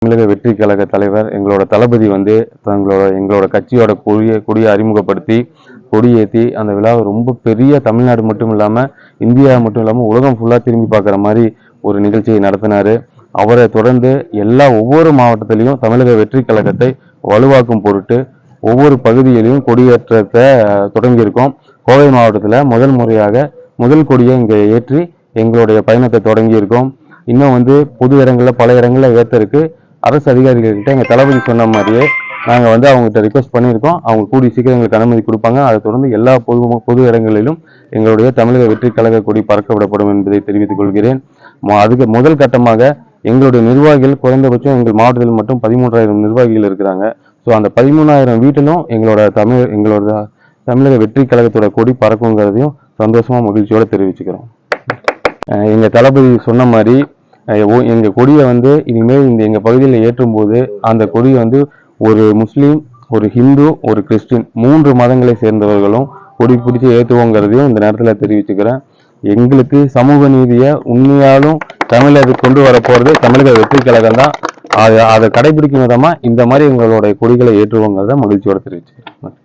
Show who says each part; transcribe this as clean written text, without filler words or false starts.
Speaker 1: தமிழக வெற்றி கழக தலைவர் எங்களோட தளபதி வந்து எங்களோட கட்சியோட கொடியை அறிமுகப்படுத்தி கொடியேற்றி அந்த விழாவை ரொம்ப பெரிய தமிழ்நாடு மட்டும் இல்லாமல் இந்தியா மட்டும் இல்லாமல் உலகம் ஃபுல்லாக திரும்பி பார்க்குற மாதிரி ஒரு நிகழ்ச்சியை நடத்தினார். அவரை தொடர்ந்து ஒவ்வொரு மாவட்டத்திலையும் தமிழக வெற்றி கழகத்தை வலுவாக்கும் பொருட்டு ஒவ்வொரு பகுதியிலையும் கொடியேற்றத்தை தொடங்கியிருக்கோம். கோவை மாவட்டத்தில் முதல் முறையாக முதல் கொடியை இங்கே ஏற்றி எங்களுடைய பயணத்தை தொடங்கியிருக்கோம். இன்னும் வந்து பொது இடங்களில் பல இடங்களில் ஏற்றருக்கு அரசு அதிகாரிகள்கிட்ட எங்கள் தளபதி சொன்ன மாதிரியே நாங்கள் வந்து அவங்ககிட்ட ரிக்வஸ்ட் பண்ணியிருக்கோம். அவங்க கூடிய சீக்கிரம் எங்களுக்கு அனுமதி கொடுப்பாங்க. அதை தொடர்ந்து எல்லா பொது இடங்களிலும் எங்களுடைய தமிழக வெற்றி கழக கொடி பறக்க விடப்படும் என்பதை தெரிவித்துக் கொள்கிறேன். அதுக்கு முதல் கட்டமாக எங்களுடைய நிர்வாகிகள் குறைந்தபட்சம் எங்கள் மாவட்டத்தில் மட்டும் 13,000 நிர்வாகிகள் இருக்கிறாங்க. ஸோ அந்த 13,000 வீட்டிலும் எங்களோட தமிழக வெற்றி கழகத்தோட கொடி பறக்குங்கிறதையும் சந்தோஷமா மகிழ்ச்சியோட தெரிவிச்சுக்கிறோம். எங்கள் தளபதி சொன்ன மாதிரி எங்கள் கொடியை வந்து இனிமேல் எங்கள் பகுதியில் ஏற்றும் போது அந்த கொடியை வந்து ஒரு முஸ்லீம், ஒரு ஹிந்து, ஒரு கிறிஸ்டின் 3 மதங்களை சேர்ந்தவர்களும் கொடி பிடிச்சி ஏற்றுவோங்கிறதையும் இந்த நேரத்தில் தெரிவிச்சுக்கிறேன். எங்களுக்கு சமூக நீதியை உண்மையாலும் தமிழக கொண்டு வர போகிறது தமிழக வெற்றி கழகம் தான். அதை கடைபிடிக்கும் விதமாக இந்த மாதிரி எங்களுடைய கொடிகளை ஏற்றுவோங்கிறத மகிழ்ச்சியோட தெரிவிச்சுக்கிறேன்.